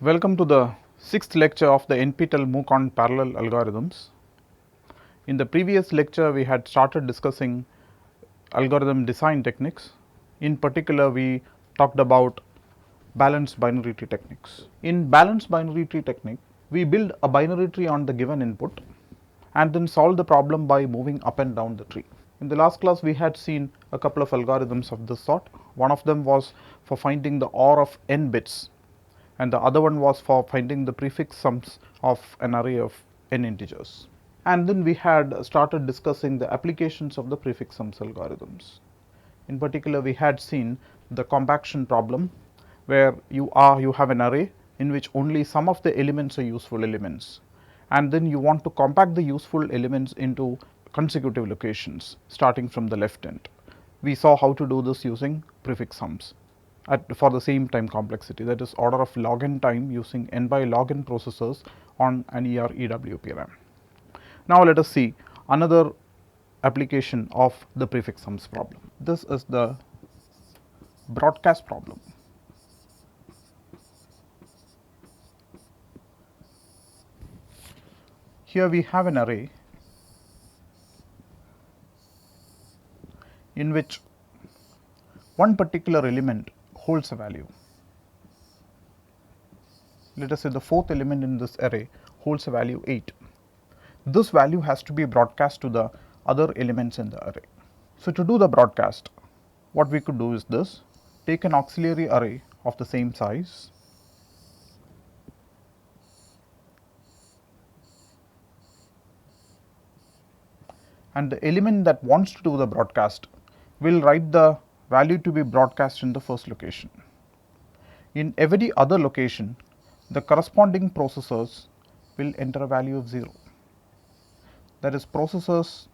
Welcome to the sixth lecture of the NPTEL MOOC on parallel algorithms. In the previous lecture, we had started discussing algorithm design techniques. In particular, we talked about balanced binary tree techniques. In balanced binary tree technique, we build a binary tree on the given input and then solve the problem by moving up and down the tree. In the last class, we had seen a couple of algorithms of this sort. One of them was for finding the OR of n bits, and the other one was for finding the prefix sums of an array of n integers. And then we had started discussing the applications of the prefix sums algorithms. In particular, we had seen the compaction problem, where you have an array in which only some of the elements are useful elements, and then you want to compact the useful elements into consecutive locations starting from the left end. We saw how to do this using prefix sums for the same time complexity, that is order of log n time, using n by log n processors on an ER-EWP RAM. Now let us see another application of the prefix sums problem. This is the broadcast problem. Here we have an array in which one particular element holds a value. Let us say the fourth element in this array holds a value 8. This value has to be broadcast to the other elements in the array. So to do the broadcast, what we could do is this: take an auxiliary array of the same size, and the element that wants to do the broadcast will write the value to be broadcast in the first location. In every other location, the corresponding processors will enter a value of 0. That is, processors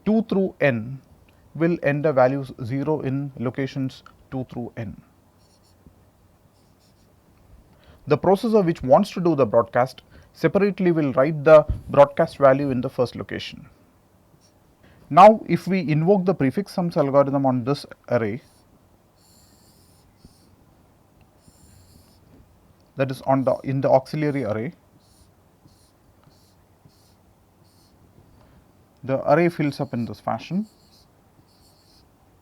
2 through n will enter values 0 in locations 2 through n. The processor which wants to do the broadcast separately will write the broadcast value in the first location. Now, if we invoke the prefix sums algorithm on this array, that is in the auxiliary array, the array fills up in this fashion.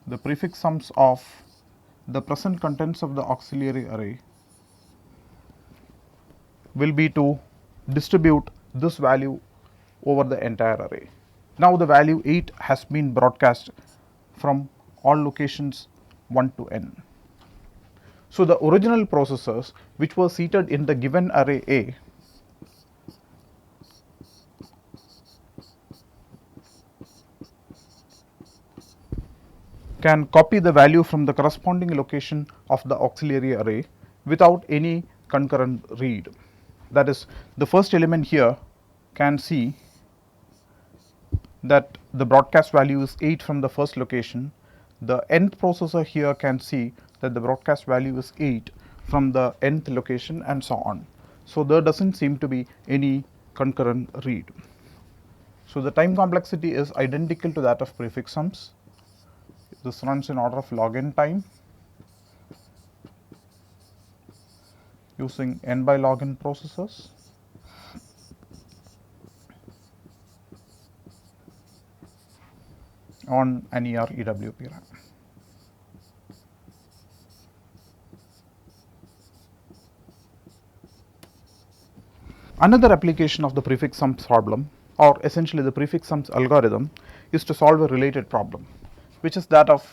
The prefix sums of the present contents of the auxiliary array will be to distribute this value over the entire array. Now the value 8 has been broadcast from all locations 1 to n. So the original processors which were seated in the given array A can copy the value from the corresponding location of the auxiliary array without any concurrent read. That is, the first element here can see that the broadcast value is 8 from the first location. The nth processor here can see that the broadcast value is 8 from the nth location, and so on. So there doesn't seem to be any concurrent read. So the time complexity is identical to that of prefix sums. This runs in order of log n time using n by log n processors. On an ER-EWP RAM. Another application of the prefix sums problem, or essentially the prefix sums algorithm, is to solve a related problem, which is that of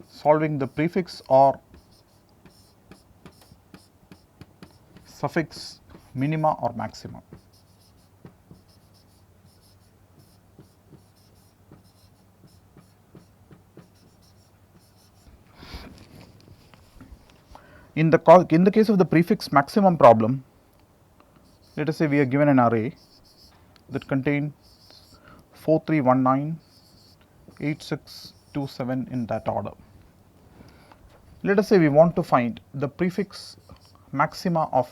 solving the prefix or suffix minima or maxima. In the case of the prefix maximum problem, let us say we are given an array that contains 4319, 8627 in that order. Let us say we want to find the prefix maxima of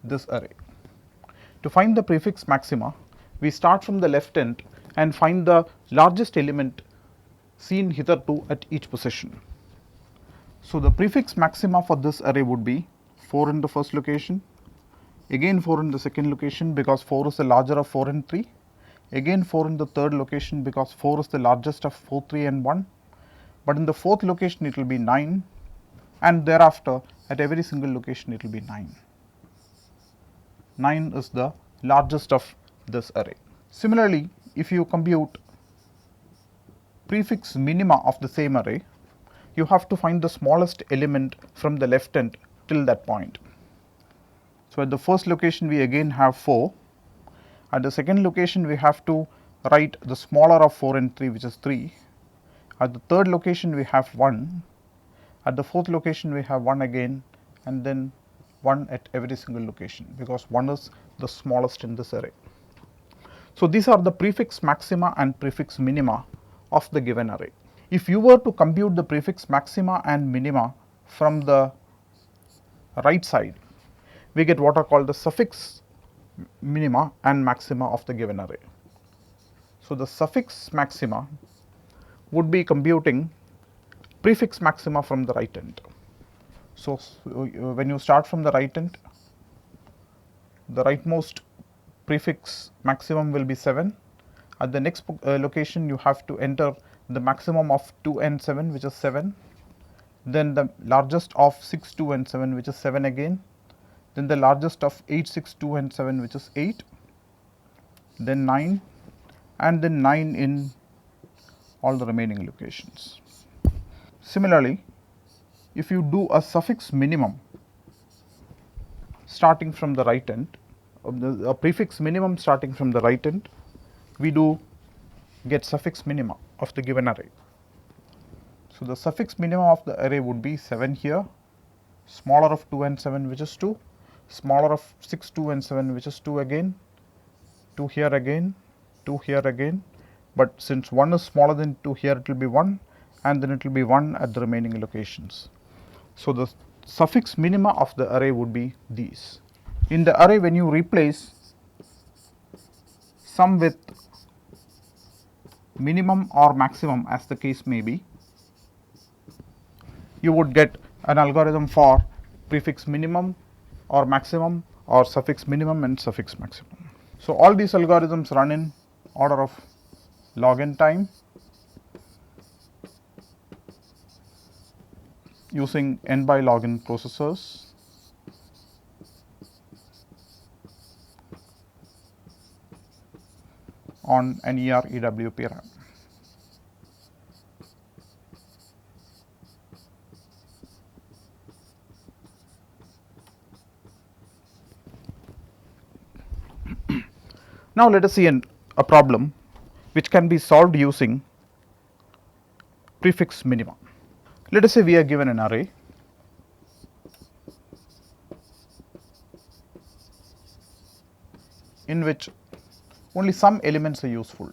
this array. To find the prefix maxima, we start from the left end and find the largest element seen hitherto at each position. So, the prefix maxima for this array would be 4 in the first location, again 4 in the second location because 4 is the larger of 4 and 3, again 4 in the third location because 4 is the largest of 4, 3 and 1, but in the fourth location it will be 9, and thereafter at every single location it will be 9. 9 is the largest of this array. Similarly, if you compute prefix minima of the same array, you have to find the smallest element from the left end till that point. So, at the first location we again have 4, at the second location we have to write the smaller of 4 and 3, which is 3, at the third location we have 1, at the fourth location we have 1 again, and then 1 at every single location, because 1 is the smallest in this array. So, these are the prefix maxima and prefix minima of the given array. If you were to compute the prefix maxima and minima from the right side, we get what are called the suffix minima and maxima of the given array. So, the suffix maxima would be computing prefix maxima from the right end. So, when you start from the right end, the rightmost prefix maximum will be 7. At the next location you have to enter the maximum of 2 and 7, which is 7, then the largest of 6, 2 and 7, which is 7 again, then the largest of 8, 6, 2 and 7, which is 8, then 9, and then 9 in all the remaining locations. Similarly, if you do a suffix minimum starting from the right end, a prefix minimum starting from the right end, we do get suffix minima of the given array. So, the suffix minimum of the array would be 7 here, smaller of 2 and 7, which is 2, smaller of 6, 2 and 7, which is 2 again, 2 here again, 2 here again, but since 1 is smaller than 2 here, it will be 1, and then it will be 1 at the remaining locations. So, the suffix minima of the array would be these. In the array, when you replace sum with minimum or maximum, as the case may be, you would get an algorithm for prefix minimum or maximum or suffix minimum and suffix maximum. So, all these algorithms run in order of log n time using n by log n processors. On an ER-EWP RAM. Now, let us see a problem which can be solved using prefix minima. Let us say we are given an array in which only some elements are useful.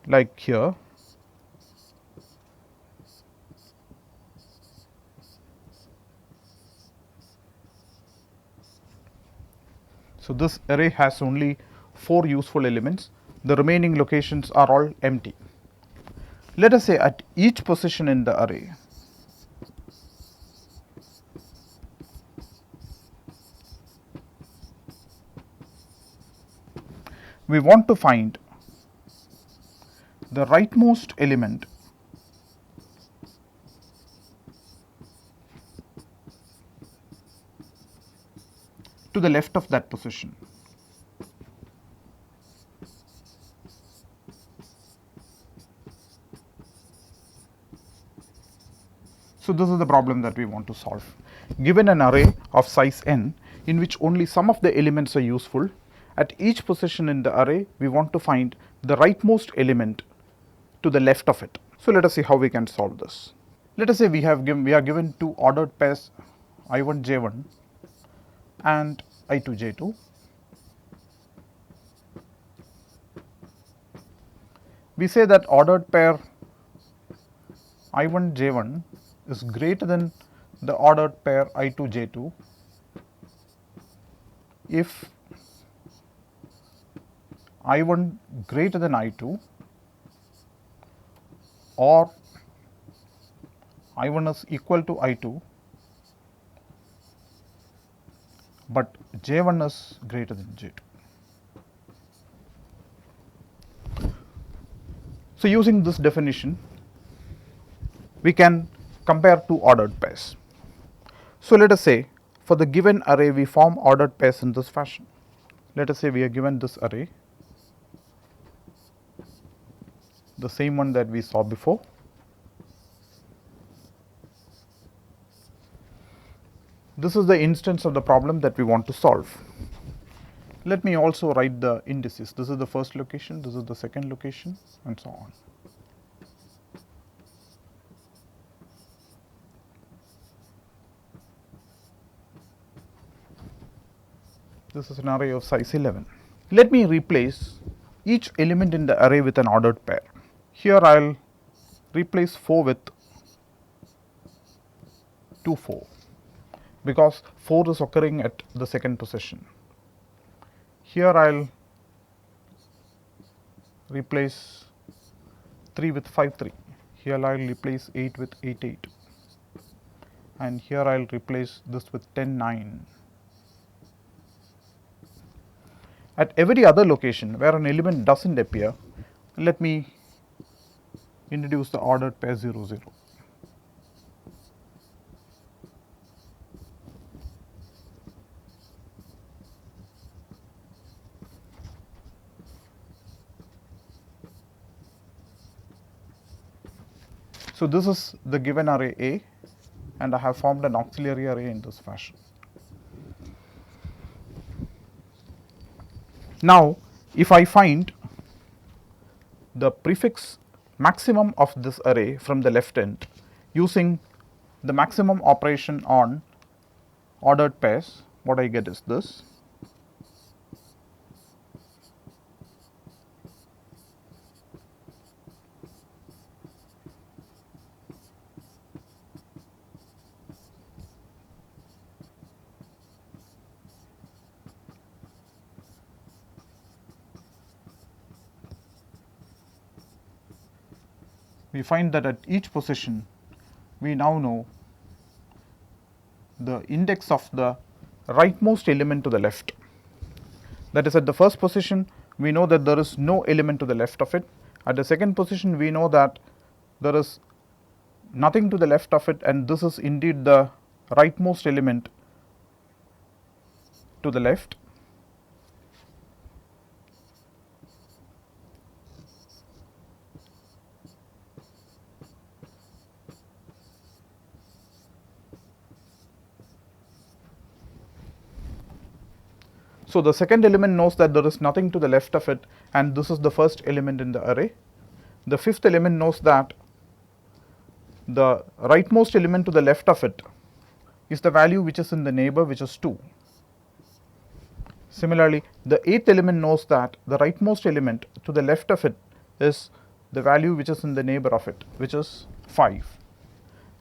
Like here, so this array has only 4 useful elements, the remaining locations are all empty. Let us say at each position in the array, we want to find the rightmost element to the left of that position. So, this is the problem that we want to solve. Given an array of size n in which only some of the elements are useful, at each position in the array we want to find the rightmost element to the left of it. So, let us see how we can solve this. Let us say we are given two ordered pairs I1 J1 and I2 J2. We say that ordered pair I1 J1 is greater than the ordered pair I2 J2 if I1 greater than I2 or I1 is equal to I2 but J1 is greater than J2. So, using this definition we can compare two ordered pairs. So, let us say for the given array we form ordered pairs in this fashion. Let us say we are given this array, the same one that we saw before. This is the instance of the problem that we want to solve. Let me also write the indices. This is the first location, this is the second location, and so on. This is an array of size 11. Let me replace each element in the array with an ordered pair. Here I will replace 4 with 2 4 because 4 is occurring at the second position. Here I will replace 3 with 5 3. Here I will replace 8 with 8 8. And here I will replace this with 10 9. At every other location where an element does not appear, let me introduce the ordered pair 0 0. So, this is the given array A and I have formed an auxiliary array in this fashion. Now, if I find the prefix maximum of this array from the left end using the maximum operation on ordered pairs, what I get is this. We find that at each position we now know the index of the rightmost element to the left. That is, at the first position we know that there is no element to the left of it. At the second position we know that there is nothing to the left of it and this is indeed the rightmost element to the left. So, the second element knows that there is nothing to the left of it and this is the first element in the array. The fifth element knows that the rightmost element to the left of it is the value which is in the neighbor, which is 2. Similarly, the eighth element knows that the rightmost element to the left of it is the value which is in the neighbor of it, which is 5.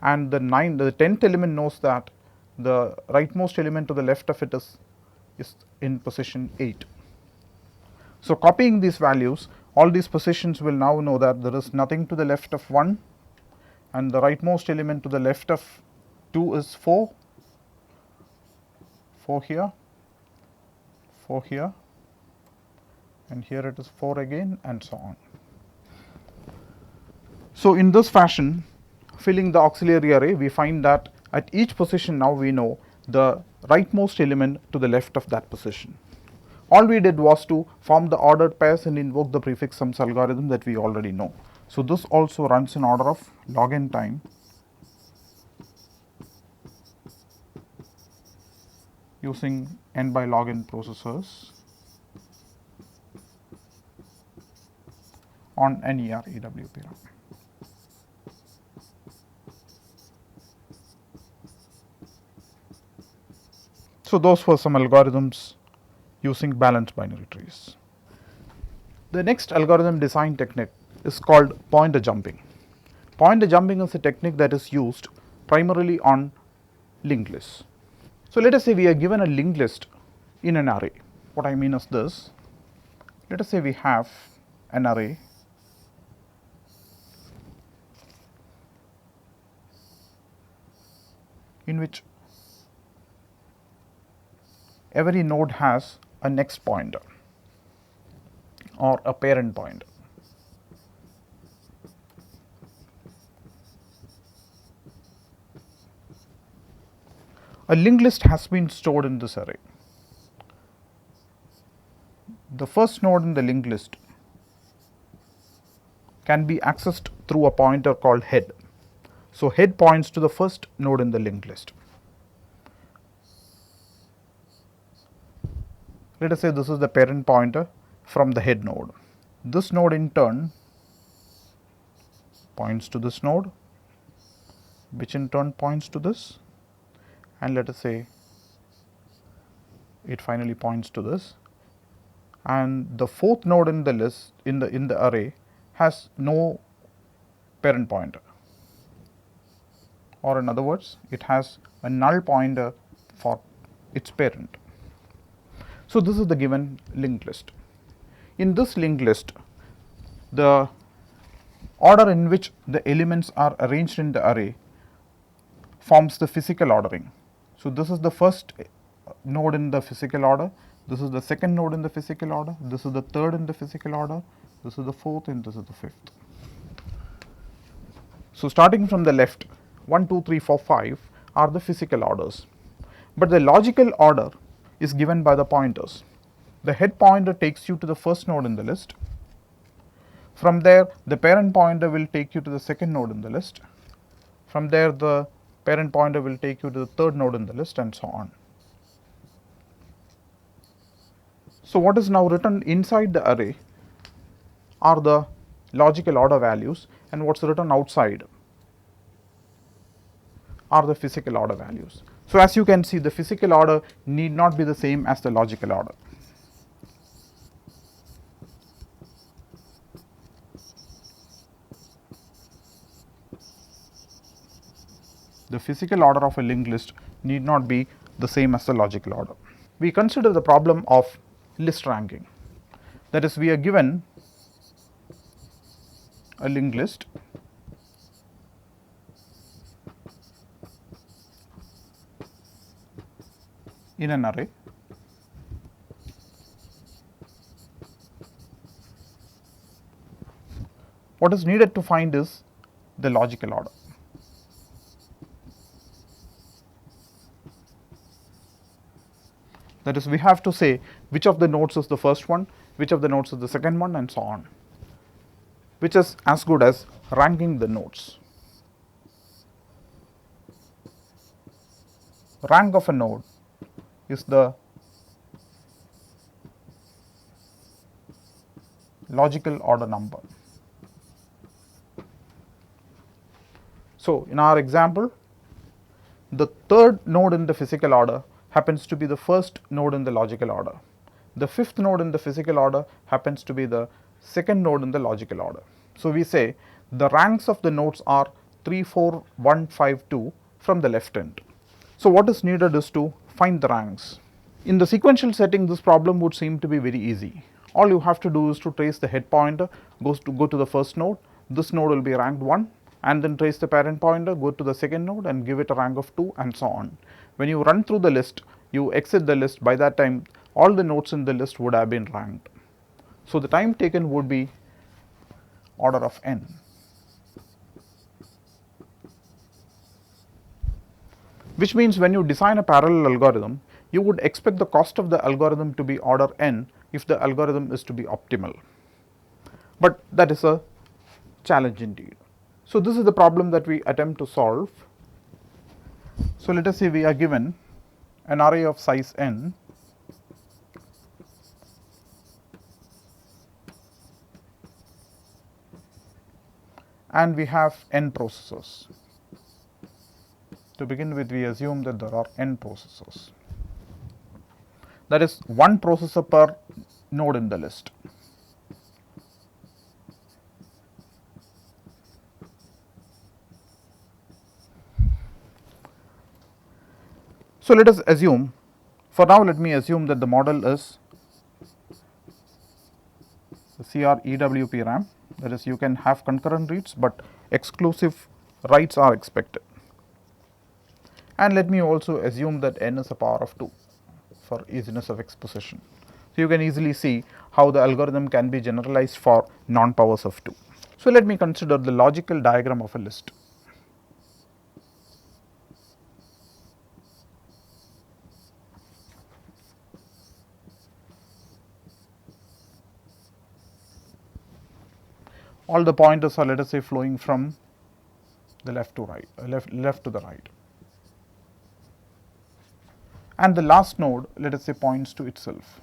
And the 10th element knows that the rightmost element to the left of it is in position 8. So, copying these values, all these positions will now know that there is nothing to the left of 1 and the rightmost element to the left of 2 is 4, 4 here, 4 here, and here it is 4 again, and so on. So, in this fashion, filling the auxiliary array, we find that at each position now we know the rightmost element to the left of that position. All we did was to form the ordered pairs and invoke the prefix sums algorithm that we already know. So, this also runs in order of log n time using n by log n processors on NER EWP RAM. So, those were some algorithms using balanced binary trees. The next algorithm design technique is called pointer jumping. Pointer jumping is a technique that is used primarily on linked lists. So, let us say we are given a linked list in an array. What I mean is this: let us say we have an array in which every node has a next pointer or a parent pointer. A linked list has been stored in this array. The first node in the linked list can be accessed through a pointer called head. So, head points to the first node in the linked list. Let us say this is the parent pointer from the head node. This node in turn points to this node, which in turn points to this, and let us say it finally points to this, and the fourth node in the list in the array has no parent pointer, or in other words it has a null pointer for its parent. So, this is the given linked list. In this linked list, the order in which the elements are arranged in the array forms the physical ordering. So, this is the first node in the physical order, this is the second node in the physical order, this is the third in the physical order, this is the fourth, and this is the fifth. So, starting from the left, 1, 2, 3, 4, 5 are the physical orders, but the logical order is given by the pointers. The head pointer takes you to the first node in the list. From there, the parent pointer will take you to the second node in the list. From there, the parent pointer will take you to the third node in the list, and so on. So, what is now written inside the array are the logical order values, and what is written outside are the physical order values. So, as you can see, the physical order need not be the same as the logical order. The physical order of a linked list need not be the same as the logical order. We consider the problem of list ranking. That is, we are given a linked list in an array. What is needed to find is the logical order. That is, we have to say which of the nodes is the first one, which of the nodes is the second one, and so on, which is as good as ranking the nodes. Rank of a node is the logical order number. So, in our example, the third node in the physical order happens to be the first node in the logical order. The fifth node in the physical order happens to be the second node in the logical order. So, we say the ranks of the nodes are 3, 4, 1, 5, 2 from the left end. So, what is needed is to find the ranks. In the sequential setting, this problem would seem to be very easy. All you have to do is to trace the head pointer, go to the first node, this node will be ranked 1, and then trace the parent pointer, go to the second node and give it a rank of 2, and so on. When you run through the list, you exit the list, by that time all the nodes in the list would have been ranked. So, the time taken would be order of n. Which means when you design a parallel algorithm, you would expect the cost of the algorithm to be order n if the algorithm is to be optimal. But that is a challenge indeed. So, this is the problem that we attempt to solve. So, let us say we are given an array of size n and we have n processors. To begin with, we assume that there are n processors. That is, one processor per node in the list. So, let us assume, for now let me assume that the model is the CR EWP RAM, that is you can have concurrent reads, but exclusive writes are expected. And let me also assume that n is a power of 2 for easiness of exposition. So, you can easily see how the algorithm can be generalized for non-powers of 2. So, let me consider the logical diagram of a list. All the pointers are, let us say, flowing from the left to right, left to the right, and the last node, let us say, points to itself.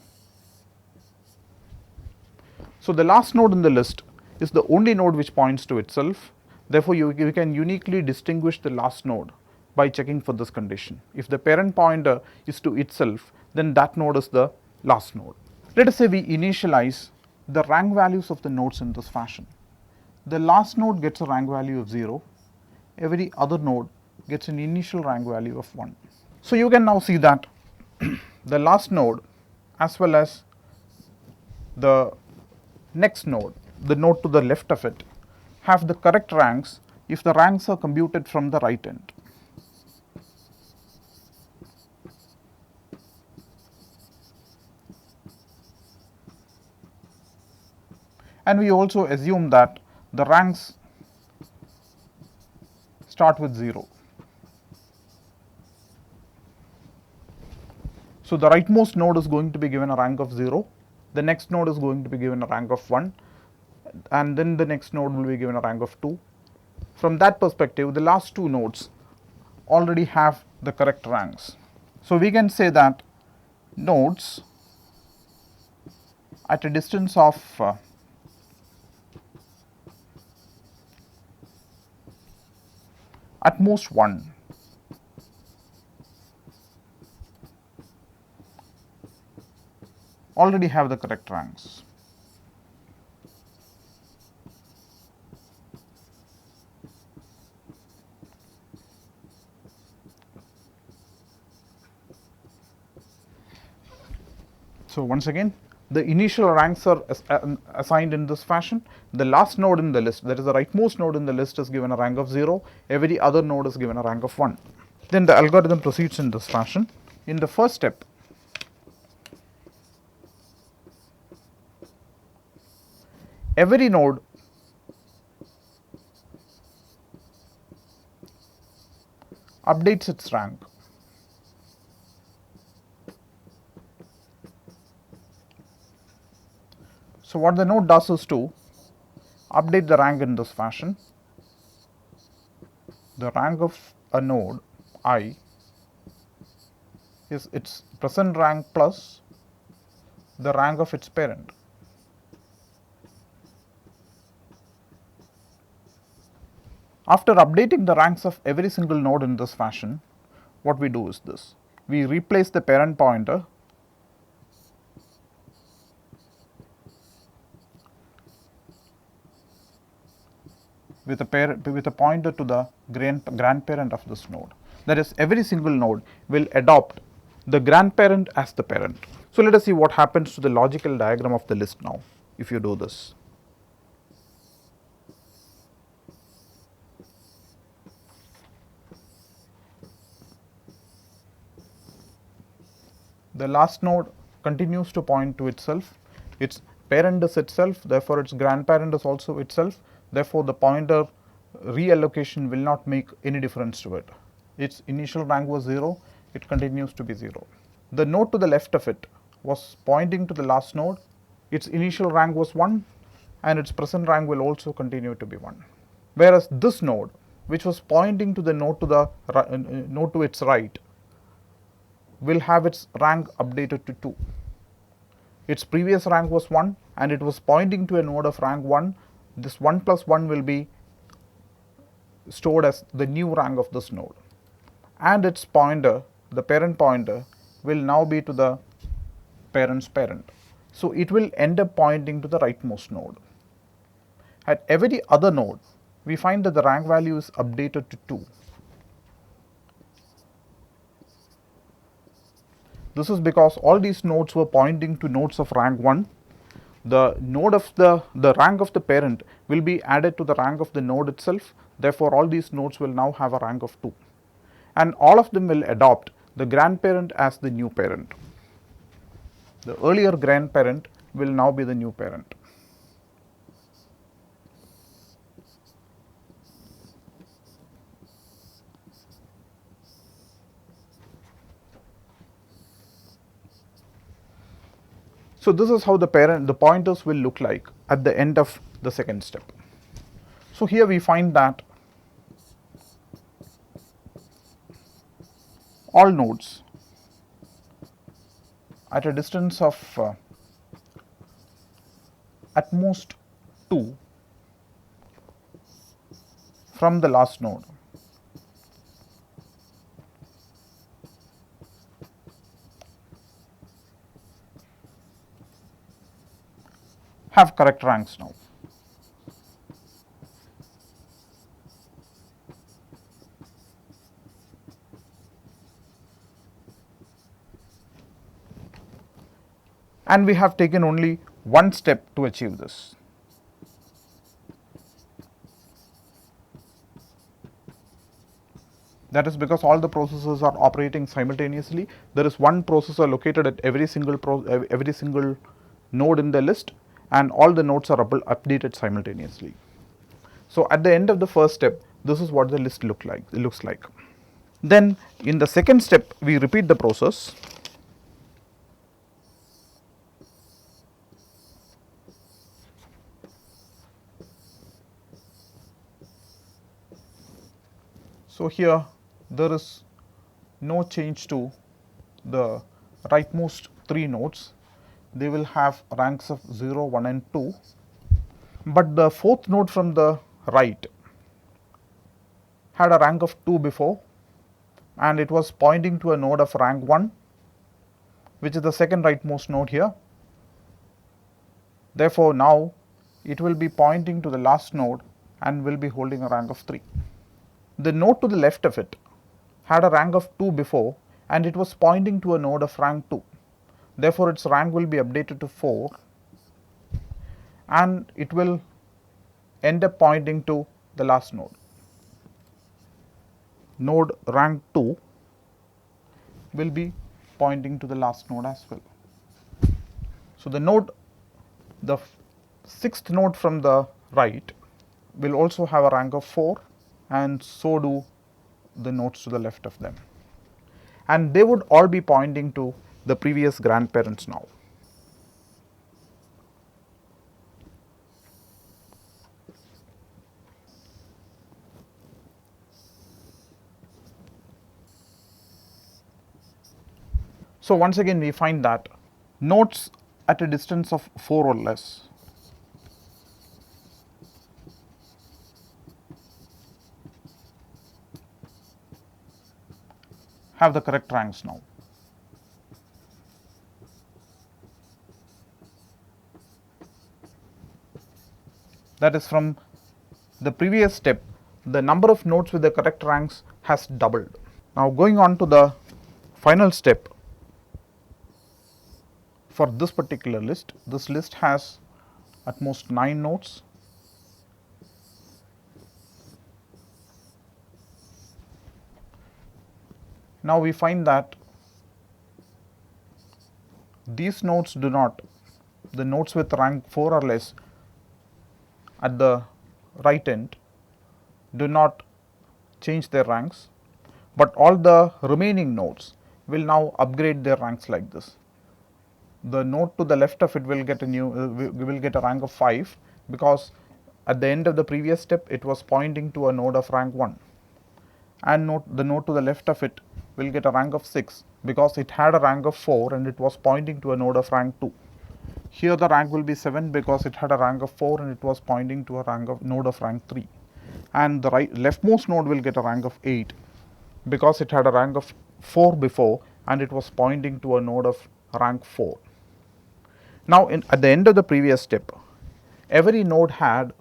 So, the last node in the list is the only node which points to itself. Therefore, you can uniquely distinguish the last node by checking for this condition. If the parent pointer is to itself, then that node is the last node. Let us say we initialize the rank values of the nodes in this fashion. The last node gets a rank value of 0, every other node gets an initial rank value of 1. So, you can now see that the last node as well as the next node, the node to the left of it, have the correct ranks if the ranks are computed from the right end. And we also assume that the ranks start with 0. So, the rightmost node is going to be given a rank of 0, the next node is going to be given a rank of 1, and then the next node will be given a rank of 2. From that perspective, the last two nodes already have the correct ranks. So, we can say that nodes at a distance of at most 1 already have the correct ranks. So, once again, the initial ranks are assigned in this fashion. The last node in the list, that is the rightmost node in the list, is given a rank of 0, every other node is given a rank of 1. Then the algorithm proceeds in this fashion. In the first step, every node updates its rank. So, what the node does is to update the rank in this fashion. The rank of a node I is its present rank plus the rank of its parent. After updating the ranks of every single node in this fashion, what we do is this: we replace the parent pointer with a pointer to the grandparent of this node. That is, every single node will adopt the grandparent as the parent. So, let us see what happens to the logical diagram of the list now if you do this. The last node continues to point to itself, its parent is itself, therefore, its grandparent is also itself, therefore, the pointer reallocation will not make any difference to it. Its initial rank was 0, it continues to be 0. The node to the left of it was pointing to the last node, its initial rank was 1 and its present rank will also continue to be 1. Whereas this node, which was pointing to the node to its right, will have its rank updated to 2. Its previous rank was 1 and it was pointing to a node of rank 1. This 1 plus 1 will be stored as the new rank of this node, and its pointer, the parent pointer, will now be to the parent's parent. So, it will end up pointing to the rightmost node. At every other node, we find that the rank value is updated to 2. This is because all these nodes were pointing to nodes of rank 1. The node of the rank of the parent will be added to the rank of the node itself. Therefore, all these nodes will now have a rank of 2, and all of them will adopt the grandparent as the new parent. The earlier grandparent will now be the new parent. So, this is how the pointers will look like at the end of the second step. So, here we find that all nodes at a distance of at most 2 from the last node have correct ranks now. And we have taken only one step to achieve this. That is because all the processors are operating simultaneously. There is one processor located at every single node in the list, and all the nodes are updated simultaneously. So, at the end of the first step, this is what the list looks like. Then in the second step, we repeat the process. So, here there is no change to the rightmost 3 nodes. They will have ranks of 0, 1 and 2, but the 4th node from the right had a rank of 2 before, and it was pointing to a node of rank 1, which is the second rightmost node here. Therefore, now it will be pointing to the last node and will be holding a rank of 3. The node to the left of it had a rank of 2 before, and it was pointing to a node of rank 2. Therefore, its rank will be updated to 4, and it will end up pointing to the last node. Node rank 2 will be pointing to the last node as well. So, the 6th node from the right will also have a rank of 4, and so do the nodes to the left of them, and they would all be pointing to the previous grandparents now. So, once again we find that nodes at a distance of 4 or less have the correct ranks now. That is, from the previous step, the number of nodes with the correct ranks has doubled. Now, going on to the final step for this particular list, this list has at most 9 nodes. Now, we find that these nodes do not, the nodes with rank 4 or less at the right end do not change their ranks, but all the remaining nodes will now upgrade their ranks like this. The node to the left of it will get a rank of 5, because at the end of the previous step it was pointing to a node of rank 1, and the node to the left of it will get a rank of 6, because it had a rank of 4 and it was pointing to a node of rank 2. Here the rank will be 7, because it had a rank of 4 and it was pointing to a node of rank 3, and the leftmost node will get a rank of 8, because it had a rank of 4 before and it was pointing to a node of rank 4. Now, at the end of the previous step, every node had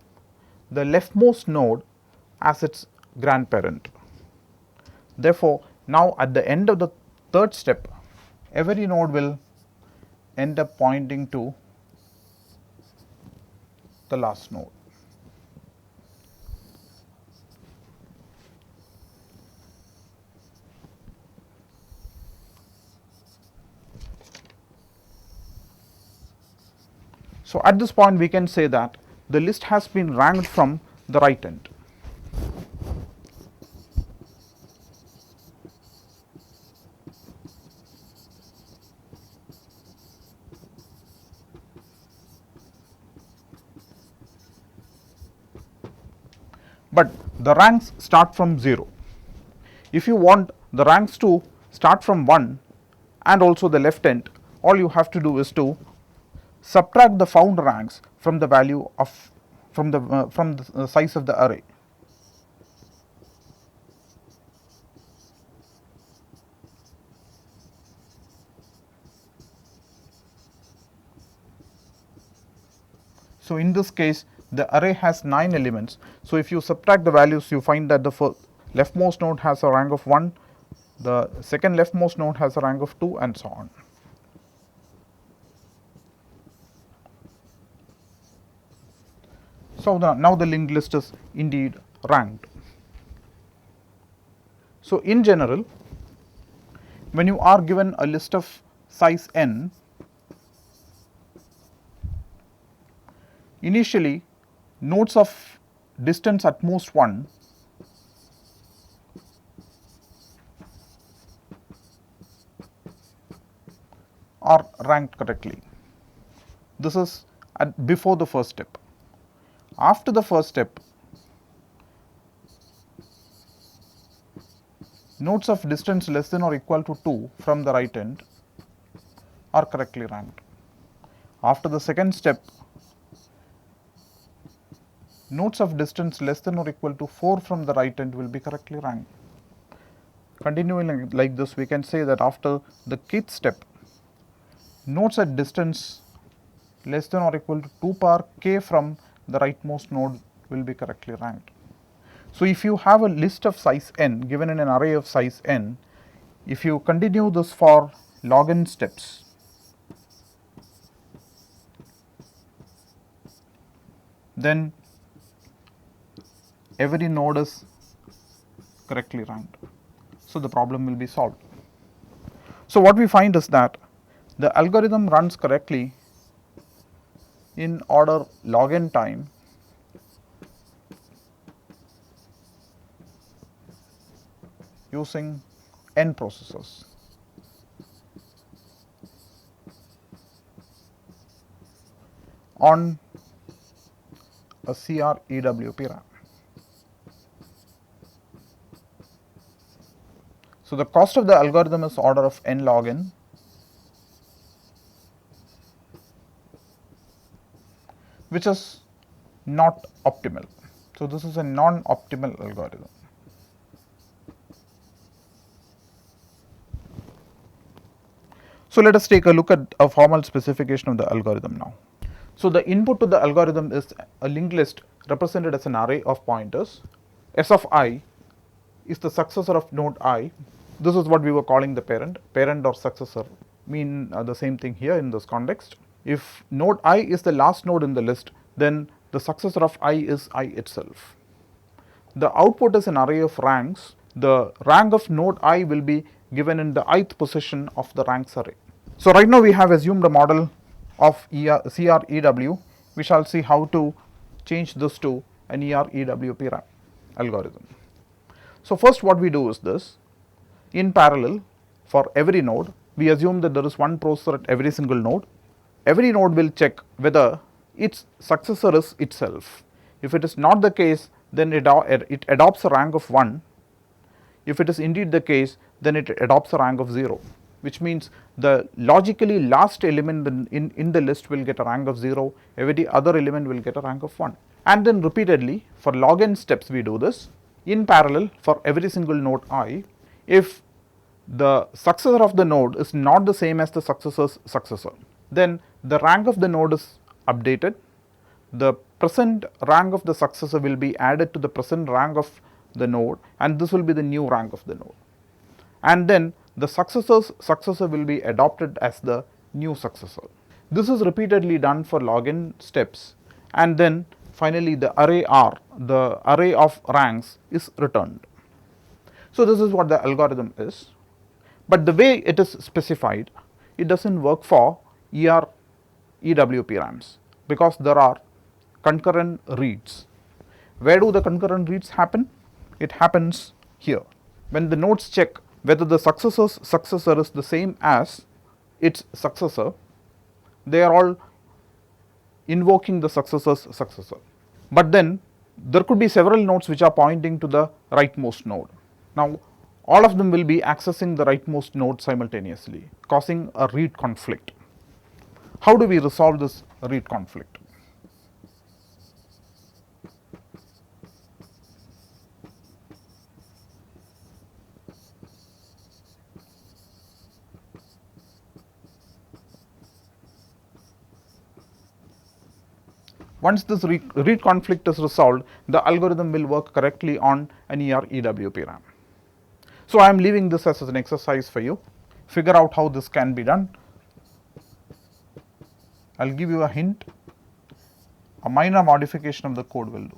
the leftmost node as its grandparent. Therefore, now at the end of the third step, every node will end up pointing to the last node. So, at this point we can say that the list has been ranked from the right end. But the ranks start from 0. If you want the ranks to start from 1 and also the left end, all you have to do is to subtract the found ranks from the value of from the size of the array. So, in this case the array has 9 elements. So, if you subtract the values, you find that the leftmost node has a rank of 1, the second leftmost node has a rank of 2, and so on. So, now the linked list is indeed ranked. So, in general, when you are given a list of size n, initially nodes of distance at most 1 are ranked correctly. This is before the first step. After the first step, nodes of distance less than or equal to 2 from the right end are correctly ranked. After the second step, nodes of distance less than or equal to 4 from the right end will be correctly ranked. Continuing like this, we can say that after the kth step, nodes at distance less than or equal to 2 power k from the rightmost node will be correctly ranked. So, if you have a list of size n given in an array of size n, if you continue this for log n steps, then every node is correctly ranked. So, the problem will be solved. So, what we find is that the algorithm runs correctly in order log n time using n processes. On a CR-EWP RAM. So, the cost of the algorithm is order of n log n, which is not optimal. So, this is a non-optimal algorithm. So, let us take a look at a formal specification of the algorithm now. So, the input to the algorithm is a linked list represented as an array of pointers. S of I is the successor of node I. This is what we were calling the parent. Parent or successor mean the same thing here in this context. If node I is the last node in the list, then the successor of I is I itself. The output is an array of ranks. The rank of node I will be given in the ith position of the ranks array. So, right now we have assumed a model of CR-EW. We shall see how to change this to an ER-EWP algorithm. So, first what we do is this: in parallel, for every node, we assume that there is one processor at every single node. Every node will check whether its successor is itself. If it is not the case, then it adopts a rank of 1. If it is indeed the case, then it adopts a rank of 0, which means the logically last element in the list will get a rank of 0, every other element will get a rank of 1. And then repeatedly for log n steps we do this in parallel for every single node I. If the successor of the node is not the same as the successor's successor, then the rank of the node is updated. The present rank of the successor will be added to the present rank of the node, and this will be the new rank of the node. And then the successor's successor will be adopted as the new successor. This is repeatedly done for log n steps, and then finally the array R, the array of ranks, is returned. So, this is what the algorithm is, but the way it is specified, it does not work for ER EWP-RAMs, because there are concurrent reads. Where do the concurrent reads happen? It happens here. When the nodes check whether the successor's successor is the same as its successor, they are all invoking the successor's successor. But then there could be several nodes which are pointing to the rightmost node. Now, all of them will be accessing the rightmost node simultaneously, causing a read conflict. How do we resolve this read conflict? Once this read conflict is resolved, the algorithm will work correctly on an ER EWP RAM. So, I am leaving this as an exercise for you. Figure out how this can be done. I will give you a hint. A minor modification of the code will do.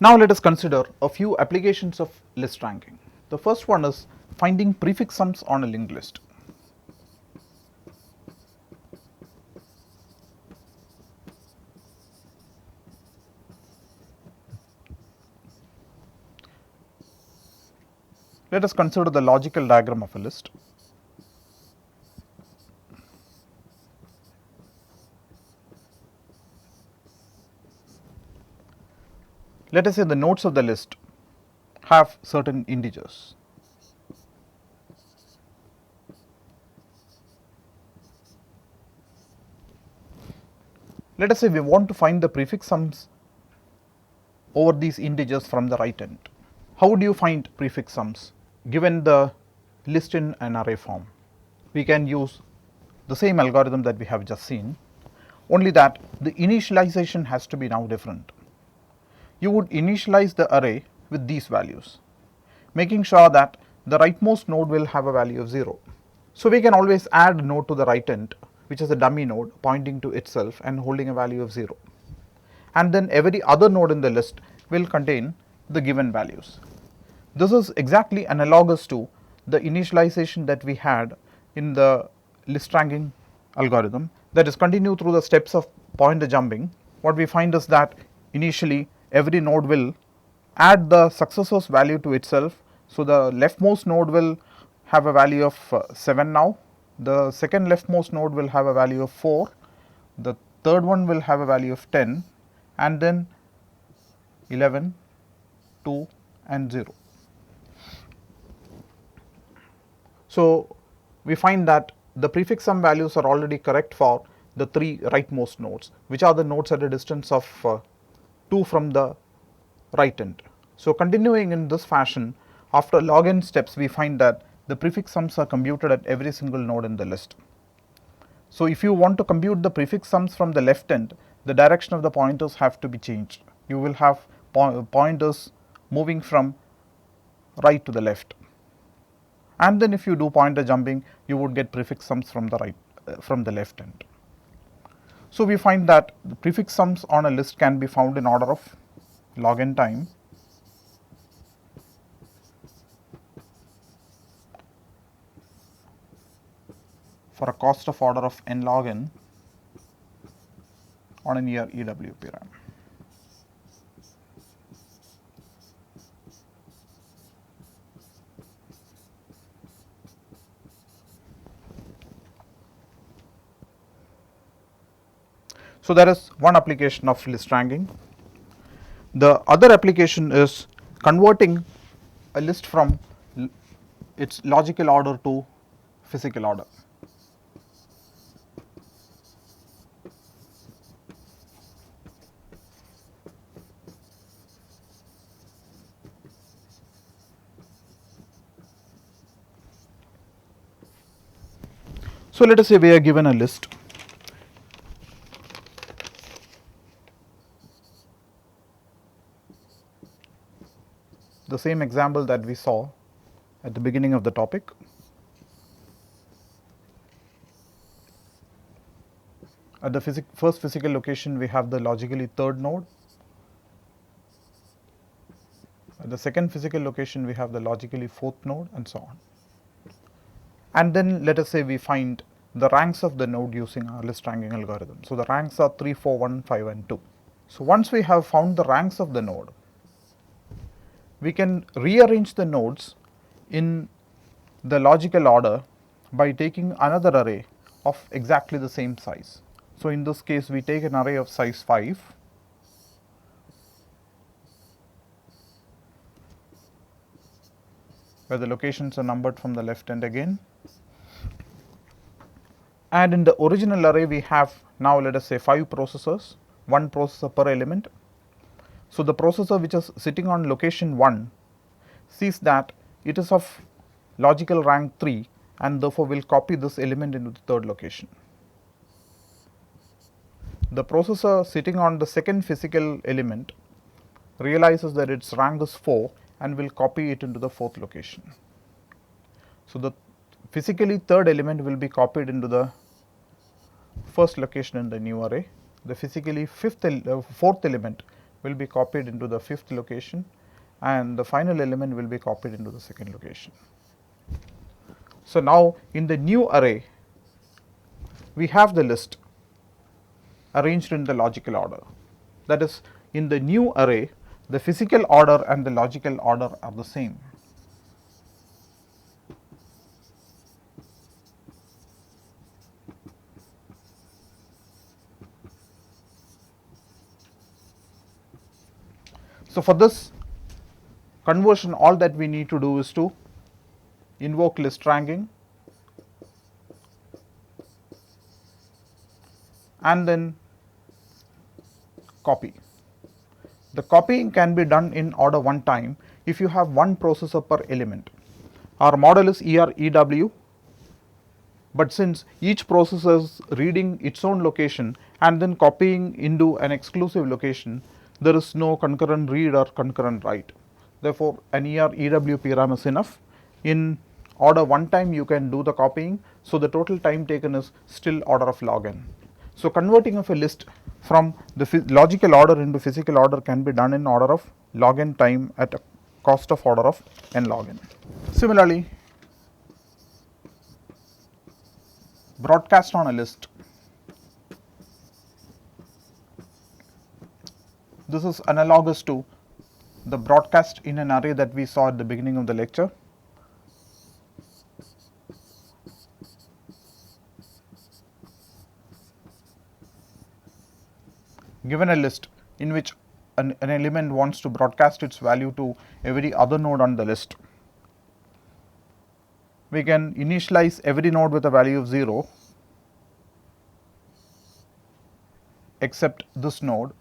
Now, let us consider a few applications of list ranking. The first one is finding prefix sums on a linked list. Let us consider the logical diagram of a list. Let us say the nodes of the list have certain integers. Let us say we want to find the prefix sums over these integers from the right end. How would you find prefix sums given the list in an array form? We can use the same algorithm that we have just seen, only that the initialization has to be now different. You would initialize the array with these values, making sure that the rightmost node will have a value of 0. So, we can always add a node to the right end, which is a dummy node pointing to itself and holding a value of 0. And then every other node in the list will contain the given values. This is exactly analogous to the initialization that we had in the list ranking algorithm, that is continue through the steps of pointer jumping. What we find is that initially every node will add the successor's value to itself. So, the leftmost node will have a value of 7 now, the second leftmost node will have a value of 4, the third one will have a value of 10, and then 11, 2 and 0. So, we find that the prefix sum values are already correct for the 3 rightmost nodes, which are the nodes at a distance of 2 from the right end. So, continuing in this fashion, after log n steps, we find that the prefix sums are computed at every single node in the list. So, if you want to compute the prefix sums from the left end, the direction of the pointers have to be changed. You will have pointers moving from right to the left, and then if you do pointer jumping, you would get prefix sums from the right from the left end. So, we find that the prefix sums on a list can be found in order of log n time for a cost of order of n log n on an ER EWP RAM. So, there is one application of list ranking. The other application is converting a list from its logical order to physical order. So, let us say we are given a list. The same example that we saw at the beginning of the topic. At the first physical location, we have the logically third node. At the second physical location, we have the logically fourth node, and so on. And then let us say we find the ranks of the node using our list ranking algorithm. So, the ranks are 3, 4, 1, 5 and 2. So, once we have found the ranks of the node, we can rearrange the nodes in the logical order by taking another array of exactly the same size. So, in this case we take an array of size 5 where the locations are numbered from the left end again, and in the original array we have now let us say 5 processors, 1 processor per element. So, the processor which is sitting on location 1 sees that it is of logical rank 3 and therefore will copy this element into the third location. The processor sitting on the second physical element realizes that its rank is 4 and will copy it into the fourth location. So, the physically third element will be copied into the first location in the new array. The physically fourth element will be copied into the fifth location, and the final element will be copied into the second location. So, now in the new array we have the list arranged in the logical order. That is, in the new array the physical order and the logical order are the same. So, for this conversion all that we need to do is to invoke list ranking and then copy. The copying can be done in order one time if you have one processor per element. Our model is ER-EW, but since each processor is reading its own location and then copying into an exclusive location, there is no concurrent read or concurrent write. Therefore, an ER-EW PRAM is enough. In order one time you can do the copying, so the total time taken is still order of log n. So, converting of a list from the logical order into physical order can be done in order of log n time at a cost of order of n log n. Similarly, broadcast on a list. This is analogous to the broadcast in an array that we saw at the beginning of the lecture. Given a list in which an element wants to broadcast its value to every other node on the list, we can initialize every node with a value of 0 except this node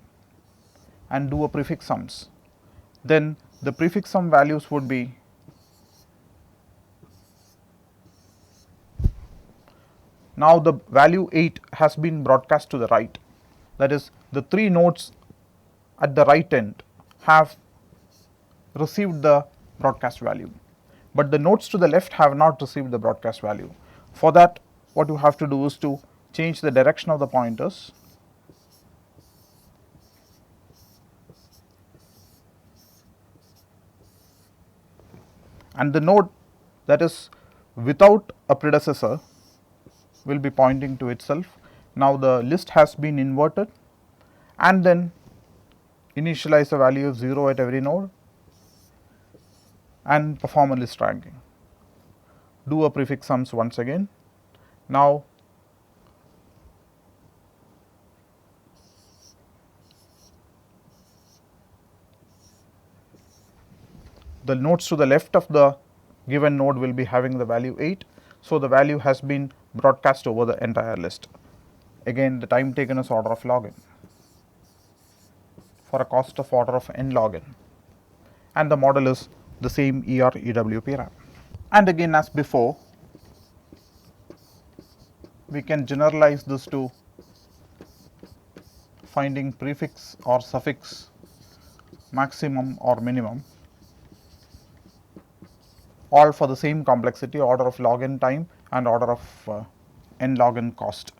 and do a prefix sums. Then the prefix sum values would be now the value 8 has been broadcast to the right, that is the 3 nodes at the right end have received the broadcast value, but the nodes to the left have not received the broadcast value. For that, what you have to do is to change the direction of the pointers and the node that is without a predecessor will be pointing to itself. Now, the list has been inverted and then initialize a value of 0 at every node and perform a list ranking. Do a prefix sums once again. Now, the nodes to the left of the given node will be having the value 8. So, the value has been broadcast over the entire list. Again, the time taken is order of log n for a cost of order of n log n, and the model is the same ER-EW PRAM. And again, as before, we can generalize this to finding prefix or suffix maximum or minimum, all for the same complexity, order of log n time and order of n log n cost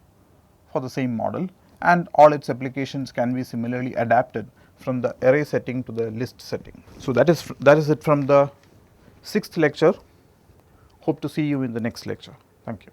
for the same model, and all its applications can be similarly adapted from the array setting to the list setting. So, that is it from the 6th lecture. Hope to see you in the next lecture. Thank you.